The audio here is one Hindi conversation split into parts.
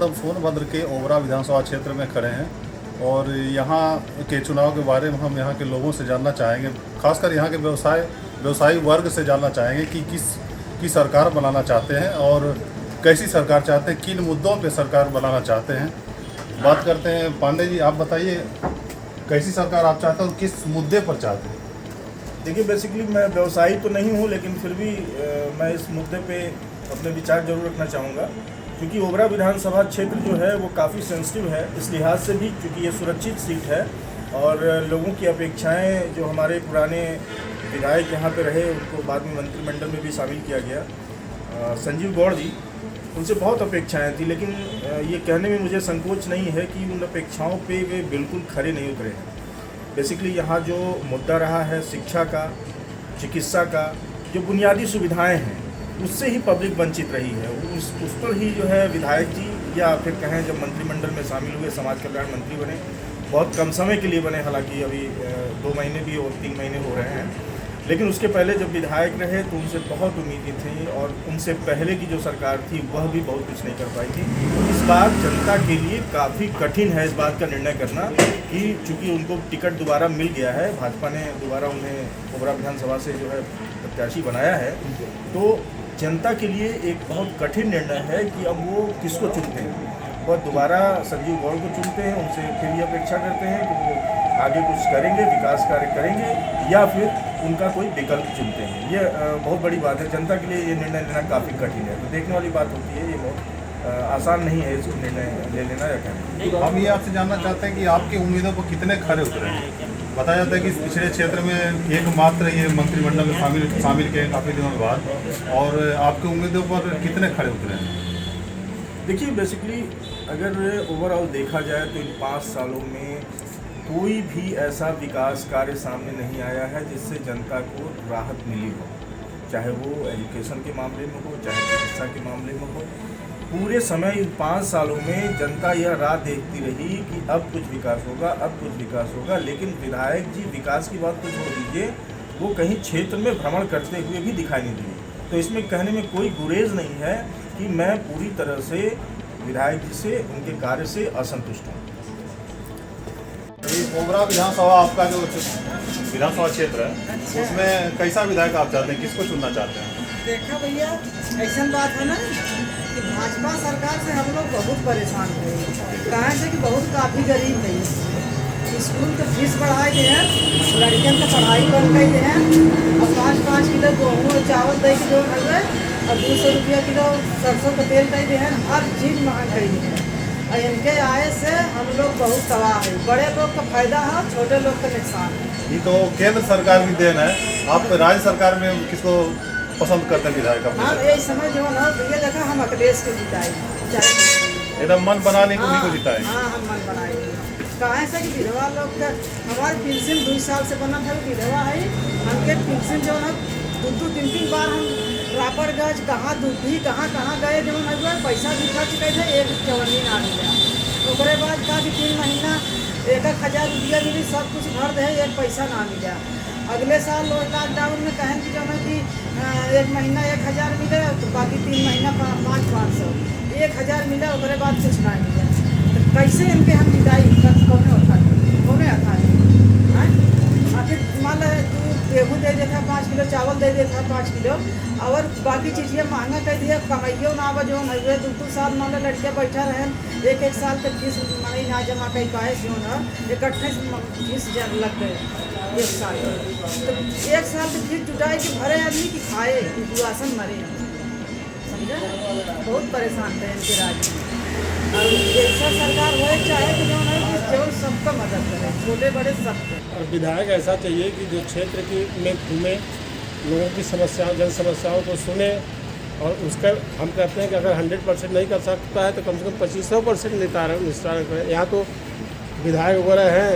एकदम सोनभद्र के ओबरा विधानसभा क्षेत्र में खड़े हैं और यहाँ के चुनाव के बारे में हम यहाँ के लोगों से जानना चाहेंगे, खासकर यहाँ के व्यवसायी वर्ग से जानना चाहेंगे कि की सरकार बनाना चाहते हैं और कैसी सरकार चाहते हैं, किन मुद्दों पे सरकार बनाना चाहते हैं। बात करते हैं पांडे जी, आप बताइए कैसी सरकार आप चाहते हैं और किस मुद्दे पर चाहते हैं। देखिए, बेसिकली मैं व्यवसायी तो नहीं हूँ, लेकिन फिर भी मैं इस मुद्दे पे अपने विचार जरूर रखना चाहूँगा, क्योंकि ओबरा विधानसभा क्षेत्र जो है वो काफ़ी सेंसिटिव है इस लिहाज से भी, क्योंकि ये सुरक्षित सीट है और लोगों की अपेक्षाएं, जो हमारे पुराने विधायक यहाँ पे रहे, उनको बाद में मंत्रिमंडल में भी शामिल किया गया, संजीव गौड़ जी, उनसे बहुत अपेक्षाएं थी, लेकिन ये कहने में मुझे संकोच नहीं है कि उन अपेक्षाओं पे वे बिल्कुल खरे नहीं उतरे हैं। बेसिकली यहाँ जो मुद्दा रहा है शिक्षा का, चिकित्सा का, जो बुनियादी सुविधाएं हैं उससे ही पब्लिक वंचित रही है। उस पर ही जो है विधायक जी, या फिर कहें जब मंत्रिमंडल में शामिल हुए, समाज कल्याण मंत्री बने, बहुत कम समय के लिए बने, हालांकि अभी 2 महीने भी और 3 महीने हो रहे हैं, लेकिन उसके पहले जब विधायक रहे तो उनसे बहुत उम्मीदें थी और उनसे पहले की जो सरकार थी वह भी बहुत कुछ नहीं कर पाई थी। इस बार जनता के लिए काफ़ी कठिन है इस बात का निर्णय करना कि चूँकि उनको टिकट दोबारा मिल गया है, भाजपा ने दोबारा उन्हें ओबरा विधानसभा से जो है प्रत्याशी बनाया है, तो जनता के लिए एक बहुत कठिन निर्णय है कि अब वो किसको चुनते हैं। वह दोबारा संजीव गौड़ को चुनते हैं, उनसे फिर ये अपेक्षा करते हैं कि वो आगे कुछ करेंगे, विकास कार्य करेंगे, या फिर उनका कोई विकल्प चुनते हैं। ये बहुत बड़ी बात है, जनता के लिए ये निर्णय लेना काफ़ी कठिन है। तो देखने वाली बात होती है, ये बहुत आसान नहीं है इसको निर्णय ले लेना या कहना। हम ये आपसे जानना चाहते हैं कि आपकी उम्मीदों पर कितने खरे उतरे हैं। बताया जाता है कि इस पिछड़े क्षेत्र में एकमात्र ये मंत्रिमंडल में शामिल किए काफ़ी दिनों के बाद, और आपकी उम्मीदों पर कितने खरे उतरे हैं। देखिए, बेसिकली अगर ओवरऑल देखा जाए तो इन 5 सालों में कोई भी ऐसा विकास कार्य सामने नहीं आया है जिससे जनता को राहत मिली हो, चाहे वो एजुकेशन के मामले में हो, चाहे चिकित्सा के मामले में हो। पूरे समय इन 5 सालों में जनता यह राह देखती रही कि अब कुछ विकास होगा, अब कुछ विकास होगा, लेकिन विधायक जी विकास की बात तो छोड़ दीजिए, वो कहीं क्षेत्र में भ्रमण करते हुए भी दिखाई नहीं दिए। तो इसमें कहने में कोई गुरेज नहीं है कि मैं पूरी तरह से विधायक जी से, उनके कार्य से असंतुष्ट हूँ। ओबरा विधानसभा आपका जो विधानसभा क्षेत्र है, उसमें कैसा विधायक आप चाहते हैं, किसको चुनना चाहते हैं। देखा भैया, ऐसा बात है ना कि भाजपा सरकार से हम लोग बहुत परेशान हुए, कहाँ से कि बहुत काफ़ी गरीब नहीं, स्कूल के फीस बढ़ाए गए हैं, लड़कियों की पढ़ाई बंद कर गए हैं, और 5-5 किलो गेहूँ और चावल दे के जो है, और 200 रुपया किलो सरसों का तेल दे गए हैं, हर चीज़ महंग कर दी है। और इनके आय से हम लोग बहुत तबाह है, बड़े लोग का फायदा है, छोटे लोग का नुकसान है। ये तो केंद्र सरकार की देन है, आप राज्य सरकार में किसको पसंद करते हैं विधायक। हाँ, यही समय जो है ना, ये देखा हम अखिलेश को जिताए, एकदम मन बनाने को भी जिताए। हाँ, हम मन बनाएंगे। कहाँ से कि विधवा लोग का हमारे पेंशन 2 साल से बना था, विधवा है, हमके पेंशन जो है 2-3 बार हम रापड़ गज कहाँ दूधी कहाँ गए, जो है पैसा भी खर्च गए थे, एक चवन्नी ना मिला। उसके बाद का कि 3 महीना 1,000 रुपया मिली, सब कुछ भर दे, एक पैसा ना मिला। अगले साल लॉकडाउन में कहें कि जो है कि 1 महीना 1,000 मिले, तो बाकी 3 महीना 500, 1,000 मिला, उसके बाद कुछ ना मिला। तो कैसे इनके हम जिताई, कौन आता है। आखिर मान तू गेहूँ दे देता, 5 किलो चावल दे देता, 5 किलो, और बाकी चीज़ें महंगा कर दिया, कमाइयो ना आवा, जो हुए 2 साल मान लड़के बैठा रहे, 1 साल तक फीस मनी ना जमा कर पाए, जो ना 31 फीस लग गए 1 साल। तो 1 साल तक फीस जुटाए कि भरे आदमी की खाए, दुआसन मरे, समझे। बहुत परेशान थे इनके राज्य में। और ऐसा सरकार हो चाहे कि जो है केवल सबका मदद करे, छोटे बड़े सबको। और विधायक ऐसा चाहिए कि जो क्षेत्र की में घूमे, लोगों की समस्याओं, जन समस्याओं को सुने, और उसका हम कहते हैं कि अगर 100% नहीं कर सकता है तो कम से कम 25% निस्तारण करें। यहाँ तो विधायक वगैरह हैं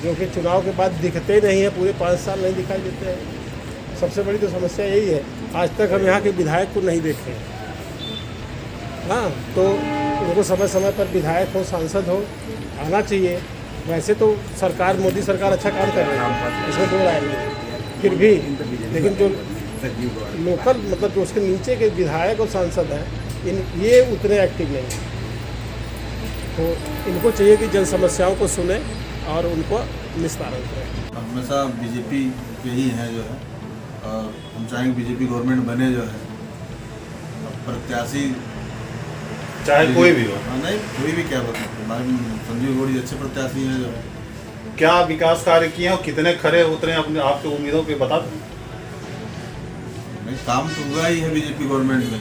जो कि चुनाव के बाद दिखते नहीं हैं, पूरे 5 साल नहीं दिखाई देते हैं। सबसे बड़ी तो समस्या यही है, आज तक हम यहाँ के विधायक को नहीं देखे। हाँ, तो उनको समय समय पर विधायक हो, सांसद हो, आना चाहिए। वैसे तो सरकार, मोदी सरकार अच्छा काम कर रही है, इसमें 2 राय नहीं, फिर भी लेकिन जो लोकल मतलब जो उसके नीचे के विधायक और सांसद हैं, ये उतने एक्टिव नहीं हैं। तो इनको चाहिए कि जन समस्याओं को सुने और उनको निस्तारण करें। हमेशा बीजेपी के ही हैं जो है, और हम चाहेंगे बीजेपी गवर्नमेंट बने जो है। प्रत्याशी चाहे कोई भी हो। हाँ, नहीं कोई भी क्या बताएं, हमारे संजीव गौड़ जी अच्छे प्रत्याशी हैं जो है। क्या विकास कार्य किए हैं और कितने खरे उतरे हैं अपने आपके उम्मीदों पे बता दें। नहीं, काम तो हुआ ही है बीजेपी गवर्नमेंट में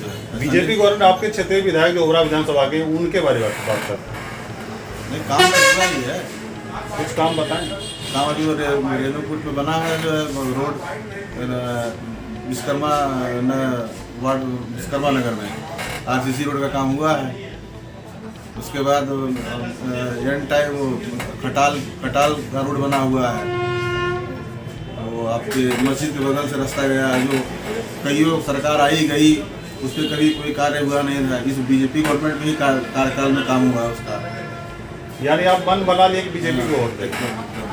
जो है। बीजेपी गवर्नमेंट आपके क्षेत्रीय विधायक जो ओबरा विधानसभा के, उनके बारे में बात करते हैं। नहीं, काम तो हुआ ही है। कुछ काम बताएं। काम अभी रेणुकूट में बना है जो है रोड, विश्वकर्मा वार्ड विश्वकर्मा नगर में RCC रोड का काम हुआ है। उसके बाद एंड टाइम खटाल का रोड बना हुआ है। वो आपके मस्जिद के बगल से रास्ता गया है, जो कईयों सरकार आई गई, उस पर कभी कोई कार्य हुआ नहीं था। इस बीजेपी गवर्नमेंट में ही कार्यकाल में काम हुआ है उसका। यानी आप मन बना लिए कि बीजेपी को वोट दें,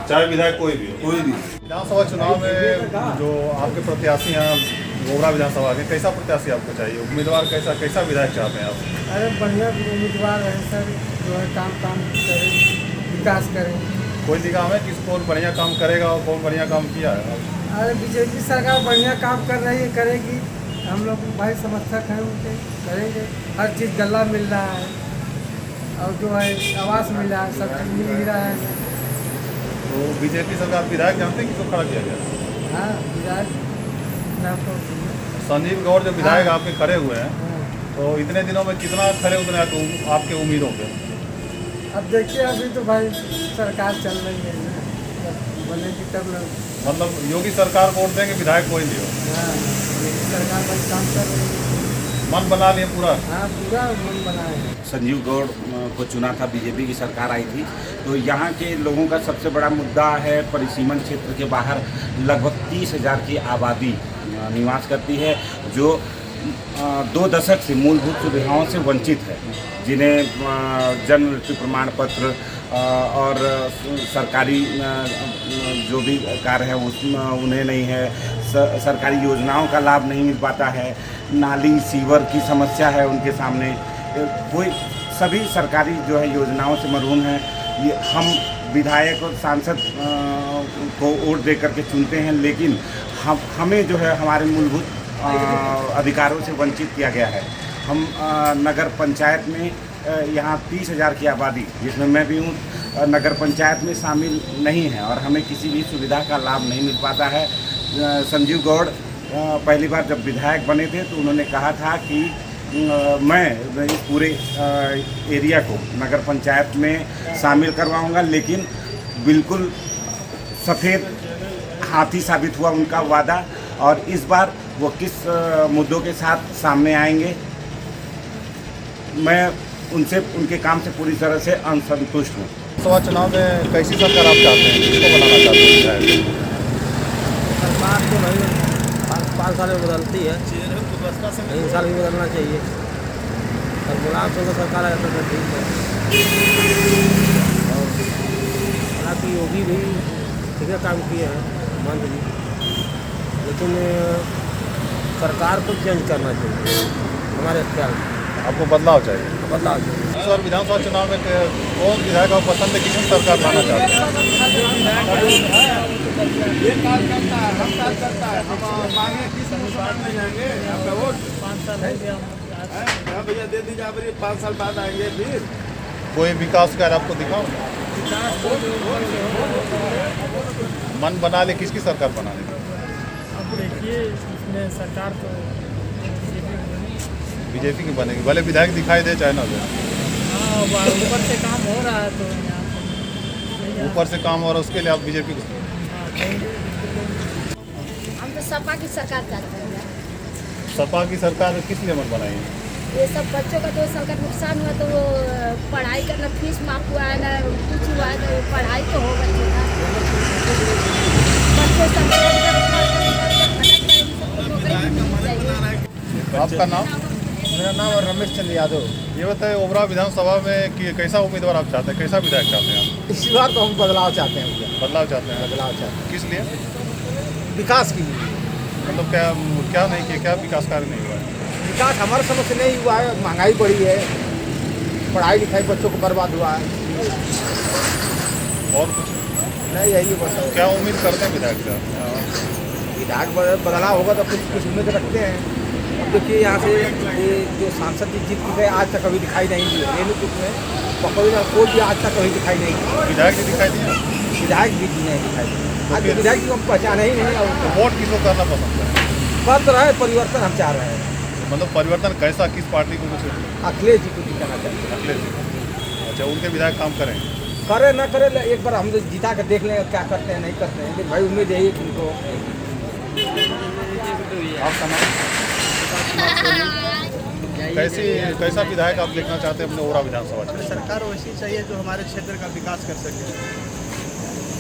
चाहे विधायक कोई भी हो। कोई भी विधानसभा चुनाव में जो आपके प्रत्याशी हैं ओबरा विधानसभा के, कैसा प्रत्याशी आपको चाहिए? उम्मीदवार कैसा विधायक चाहते हैं आप? अरे बढ़िया उम्मीदवार है सर, जो है काम करें, विकास करें। कोई निगाह है किस कौन बढ़िया काम करेगा और कौन बढ़िया काम किया है? अरे बीजेपी सरकार बढ़िया काम कर रही है, करेगी। हम लोग भाई समर्थक हैं उनके, करेंगे। हर चीज़ गला मिल रहा है, और जो है आवास मिल रहा है, सब चीज़ मिल रहा है। तो बीजेपी सरकार विधायक जानते हैं किसको खड़ा किया गया? हाँ, विधायक नाम तो संजीव गौड़ जो विधायक आपके खड़े हुए हैं, हाँ। तो इतने दिनों में कितना खड़े उतरे हैं तो आपके उम्मीदों पे? अब देखिए, अभी तो भाई सरकार चल रही है ना, जब बनेगी तब ना। मतलब योगी सरकार को वोट देंगे, विधायक कोई नहीं हो। हाँ, सरकार भाई काम कर रही है। मन बना लिए पूरा। हाँ, पूरा मन बनाए हैं। संजीव गौड़ को चुना था, बीजेपी की सरकार आई थी। तो यहाँ के लोगों का सबसे बड़ा मुद्दा है, परिसीमन क्षेत्र के बाहर लगभग 30,000 की आबादी निवास करती है, जो 2 दशक से मूलभूत सुविधाओं से वंचित है, जिन्हें जन्म मृत्यु प्रमाण पत्र और सरकारी जो भी कार्य है उसमें उन्हें नहीं है, सरकारी योजनाओं का लाभ नहीं मिल पाता है, नाली सीवर की समस्या है उनके सामने, कोई सभी सरकारी जो है योजनाओं से महरूम हैं। ये हम विधायक और सांसद को वोट दे करके चुनते हैं, लेकिन हमें जो है हमारे मूलभूत अधिकारों से वंचित किया गया है। हम नगर पंचायत में यहाँ 30,000 की आबादी, जिसमें मैं भी हूँ, नगर पंचायत में शामिल नहीं है और हमें किसी भी सुविधा का लाभ नहीं मिल पाता है। संजीव गौड़ पहली बार जब विधायक बने थे तो उन्होंने कहा था कि मैं इस पूरे एरिया को नगर पंचायत में शामिल करवाऊंगा, लेकिन बिल्कुल सफ़ेद हाथी साबित हुआ उनका वादा। और इस बार वो किस मुद्दों के साथ सामने आएंगे, मैं उनसे उनके काम से पूरी तरह से असंतुष्ट हूँ। लोकसभा चुनाव में कैसी सरकार आप चाहते हैं, किसको बनाना चाहते हैं? सरकार तो भाई 5 साल में बदलती है, 3 साल भी बदलना चाहिए। और गुलाब सिंह सरकार आए तो ठीक है, और हालांकि योगी भी ठीक है काम किए हैं, मंत्री जी, लेकिन सरकार को चेंज करना चाहिए हमारे ख्याल में। आपको बदलाव चाहिए? बदलाव चाहिए। इस बार विधानसभा चुनाव में कौन विधायक आप पसंद है, किसकी सरकार लाना चाहते हैं? भैया दे दीजिए, आप 5 साल बाद आएंगे फिर। कोई विकास कार्य आपको दिखाओ, मन बना ले, किसकी सरकार बना ले? अब देखिए, इसमें सरकार तो बीजेपी की बनेगी, भले विधायक दिखाई दे चाहे ना दे। हाँ, ऊपर से काम हो रहा है, तो ऊपर से काम हो रहा है, उसके लिए आप बीजेपी को। हम तो सपा की सरकार चाहते हैं। सपा की सरकार किस लिए मत बनाई है? ये सब बच्चों का 2 साल का नुकसान हुआ, तो वो पढ़ाई का ना फीस माफ हुआ है, ना कुछ हुआ है, तो पढ़ाई तो हो बच्चों का। बच्चे सब आपका नाम? मेरा नाम रमेश चंद्र यादव। ये बताइए, ओबरा विधानसभा में कि कैसा उम्मीदवार आप चाहते हैं, कैसा विधायक चाहते हैं आप? इस बार तो हम बदलाव चाहते हैं भैया, बदलाव चाहते हैं? बदलाव चाहते हैं। किस लिए? विकास के लिए। मतलब क्या नहीं किया, क्या विकास कार्य नहीं हुआ है? विकास हमारे समझ से नहीं हुआ है, महंगाई बढ़ी है, पढ़ाई लिखाई बच्चों को बर्बाद हुआ है। और कुछ नहीं, यही बस क्या उम्मीद करते हैं विधायक से? विधायक बदलाव होगा तो कुछ उम्मीद रखते हैं। अब देखिए यहाँ से ये जो सांसद जी जीत के गए आज तक कभी दिखाई नहीं दिए। रेणुकूट में पकौड़ी कोई भी आज तक कभी दिखाई नहीं दिया। विधायक जी दिखाई दिए? विधायक भी नहीं दिखाई दिए। आज तो विधायक जी को पहचाने ही नहीं। और तो वोट किसको करना पसंद है? कर तो रहे परिवर्तन हम चाह रहे हैं। मतलब परिवर्तन कैसा, किस पार्टी को? कुछ अखिलेश जी को जिताना चाहिए। अखिलेश जी। अच्छा, उनके विधायक काम करें? करे ना करे एक बार हम जिता के देख लें क्या करते हैं नहीं करते हैं। लेकिन भाई उम्मीद यही है कि उनको। आपका नाम? कैसा विधायक आप देखना चाहते हैं अपने ओरा विधानसभा क्षेत्र? सरकार वैसी चाहिए जो हमारे क्षेत्र का विकास कर सके।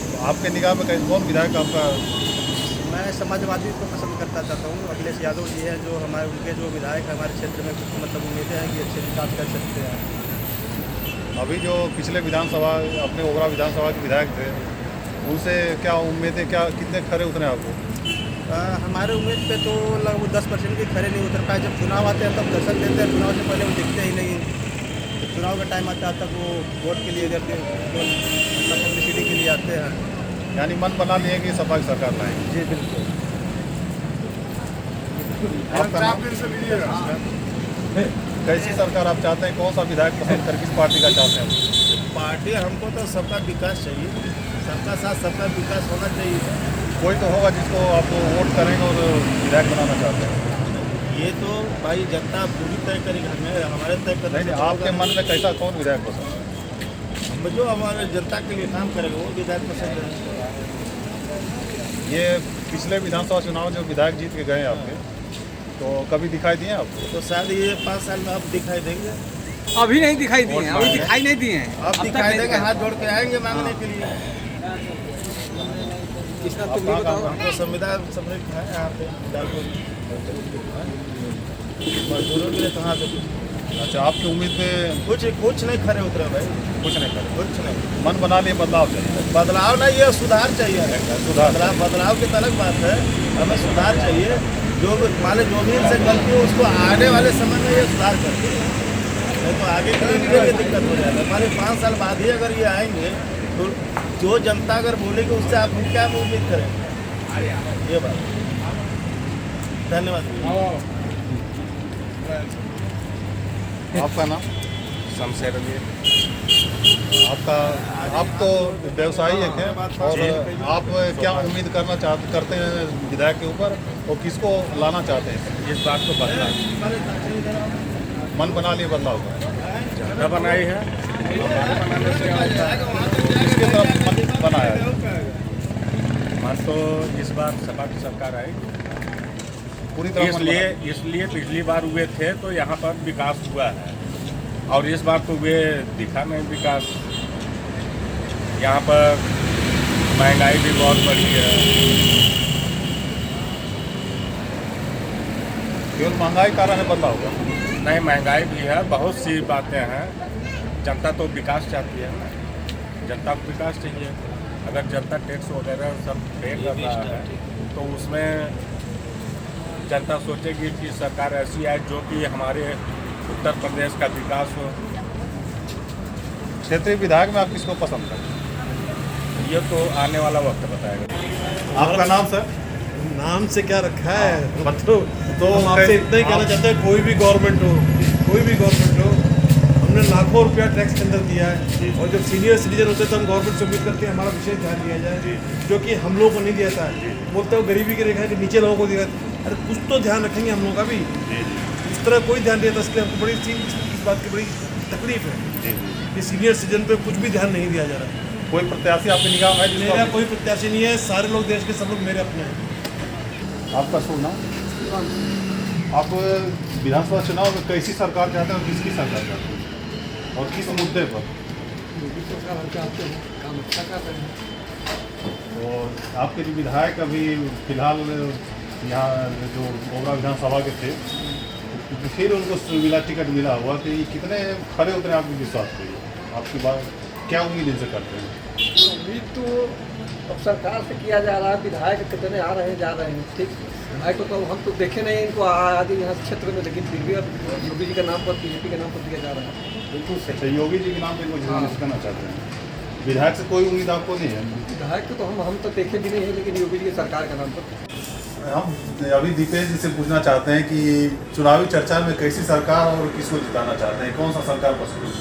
तो आपके निगाह में कौन विधायक आपका? मैं समाजवादी को पसंद करता चाहता हूँ। अखिलेश यादव जी है जो हमारे उनके जो विधायक हमारे क्षेत्र में कुछ मतलब उम्मीदें हैं कि अच्छे विकास कर सकते हैं। अभी जो पिछले विधानसभा अपने ओरा विधानसभा के विधायक थे, उनसे क्या उम्मीदें, क्या कितने खरे उतरे आपको? हमारे उम्मीद पे तो लगभग 10% भी खरे नहीं उतर पाए। जब चुनाव आते हैं तब दर्शन देते हैं, चुनाव से पहले वो दिखते ही नहीं। जब चुनाव का टाइम आता है तब वो वोट के लिए करते पब्लिसिटी के लिए आते हैं। यानी मन बना लिए कि सपा की सरकार लाएंगे? जी बिल्कुल। आपका नाम? कैसी सरकार आप चाहते हैं? कौन सा विधायक पसंद कर, किस पार्टी का चाहते हैं? पार्टी हमको तो सबका विकास चाहिए, सबका साथ सबका विकास होना चाहिए। कोई तो होगा जिसको आप वोट करेंगे और विधायक बनाना चाहते हैं। ये तो भाई जनता पूरी तय करेगी, हमें हमारे तय करना नहीं, आपके मन में कैसा कौन विधायक पसंद है? हम जो हमारे जनता के लिए काम करेगा वो विधायक पसंद है। ये पिछले विधानसभा चुनाव जो विधायक जीत के गए आपके, तो कभी दिखाई दिए आपको? तो शायद ये 5 साल में अब दिखाई देंगे। अभी नहीं दिखाई दिए हैं, अभी दिखाई नहीं दिए हैं। अब दिखाई देंगे, हाथ जोड़ के आएंगे मांगने के लिए। हमको संविधान समृद्ध है यहाँ पे मजदूरों के लिए कहाँ से कुछ। अच्छा, आपकी उम्मीद पे कुछ नहीं खरे उतरे भाई, कुछ नहीं करे? कुछ नहीं। मन बना लिए बदलाव चाहिए? बदलाव नहीं, ये सुधार चाहिए। बदलाव की अलग बात है, हमें सुधार चाहिए। जो माने जो भी इनसे गलती हो उसको आने वाले समय में ये सुधार करते हैं, नहीं तो आगे के लिए ये दिक्कत हो जाएगा। हमारे 5 साल बाद ही अगर ये आएंगे तो जो जनता अगर बोलेगी उससे आप क्या उम्मीद करेंगे? ये बात। धन्यवाद। आपका नाम? शमशेर अली। आप तो व्यवसायी हैं और आप क्या उम्मीद करते हैं विधायक के ऊपर और किसको लाना चाहते हैं? इस बात को बदला मन बना लिए बदलाव का? ज़्यादा बनाई है। किसके तरफ मन बनाया है? मन तो इस बार सपा की सरकार आई, पूरी तरह इसलिए पिछली बार हुए थे तो यहाँ पर विकास हुआ है, और इस बार तो वे दिखा नहीं विकास। यहाँ पर महंगाई भी बहुत बढ़ी है। केवल महंगाई कारण है बदलाव होगा? नहीं, महंगाई भी है, बहुत सी बातें हैं। जनता तो विकास चाहती है ना, जनता को विकास चाहिए। अगर जनता टैक्स वगैरह सब पे कर रहा है तो उसमें जनता सोचेगी कि सरकार ऐसी आए जो कि हमारे उत्तर प्रदेश का विकास हो। क्षेत्रीय विधायक में आप किसको पसंद करें? ये तो आने वाला वक्त बताएगा। आपका नाम सर? नाम से क्या रखा है मतलब, तो हम आपसे इतना ही कहना चाहते हैं, कोई भी गवर्नमेंट हो, हमने लाखों रुपया टैक्स के अंदर दिया है, और जब सीनियर सिटीजन होते हैं तो हम गवर्नमेंट से उम्मीद करते हैं हमारा विशेष ध्यान दिया जाए, जो कि हम लोगों को नहीं दिया जाता है। बोलते हो गरीबी की रेखा के नीचे लोगों को दिया, अरे कुछ तो ध्यान रखेंगे हम लोगों का भी। इस तरह कोई ध्यान नहीं देता, इसलिए हमको बड़ी इस बात की बड़ी तकलीफ है कि सीनियर सिटीजन पे कुछ भी ध्यान नहीं दिया जा रहा है। कोई प्रत्याशी आपकी निगाह में है? मेरा कोई प्रत्याशी नहीं है, सारे लोग देश के सब लोग मेरे अपने हैं। आपका शुभ नाम? आप विधानसभा चुनाव में कैसी सरकार चाहते हैं और किसकी सरकार चाहते हैं और किस मुद्दे पर? सरकार हम चाहते हैं काम अच्छा कर रहे हैं। और आपके जो विधायक अभी फिलहाल यहाँ जो ओबरा विधानसभा के थे, तो फिर उनको मिला टिकट मिला हुआ, तो ये कितने खरे उतरे आपके विश्वास पे? आपकी बात क्या उम्मीद इनसे करते हैं? उम्मीद तो अब सरकार से किया जा रहा है, विधायक कितने आ रहे हैं जा रहे हैं, ठीक है। तो हम तो देखे नहीं इनको आदि यहाँ क्षेत्र में, लेकिन फिर भी अब योगी जी के नाम पर बीजेपी के नाम पर दिया जा रहा है। बिल्कुल सही। अच्छा, योगी जी के नाम पे कुछ बिजनेस करना चाहते हैं। विधायक से कोई उम्मीद आपको नहीं है? विधायक तो हम तो देखे भी नहीं है, लेकिन योगी जी की सरकार के नाम पर हम अभी दीपेश जी से पूछना चाहते हैं कि चुनावी चर्चा में कैसी सरकार और किसको जिताना चाहते हैं, कौन सा सरकार पसंद है?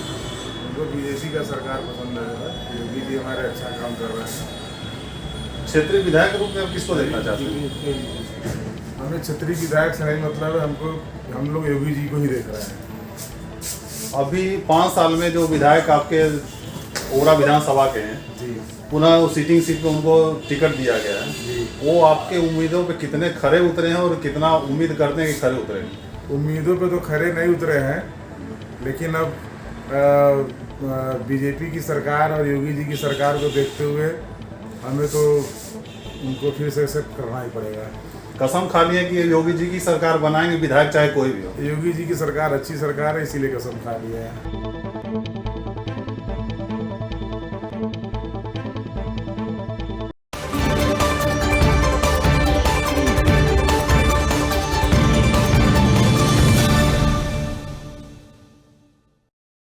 उनको बीजेपी का सरकार पसंद है। योगी जी हमारे अच्छा काम कर रहे हैं। क्षेत्रीय विधायक के रूप में आप किसको देखना चाहते हैं? हमें क्षेत्रीय विधायक से नहीं मतलब है, हम लोग योगी जी को ही देख रहे हैं। अभी 5 साल में जो विधायक आपके ओरा विधानसभा के हैं जी, पुनः वो सीटिंग सीट पे उनको टिकट दिया गया है जी, वो आपके उम्मीदों पे कितने खरे उतरे हैं और कितना उम्मीद करते हैं कि खरे उतरेंगे? उम्मीदों पे तो खरे नहीं उतरे हैं, लेकिन अब बीजेपी की सरकार और योगी जी की सरकार को देखते हुए हमें तो उनको फिर से एक्सेप्ट करना ही पड़ेगा। कसम खा ली है कि योगी जी की सरकार बनाएंगे, विधायक चाहे कोई भी हो। योगी जी की सरकार अच्छी सरकार है, इसीलिए कसम खा लिया है।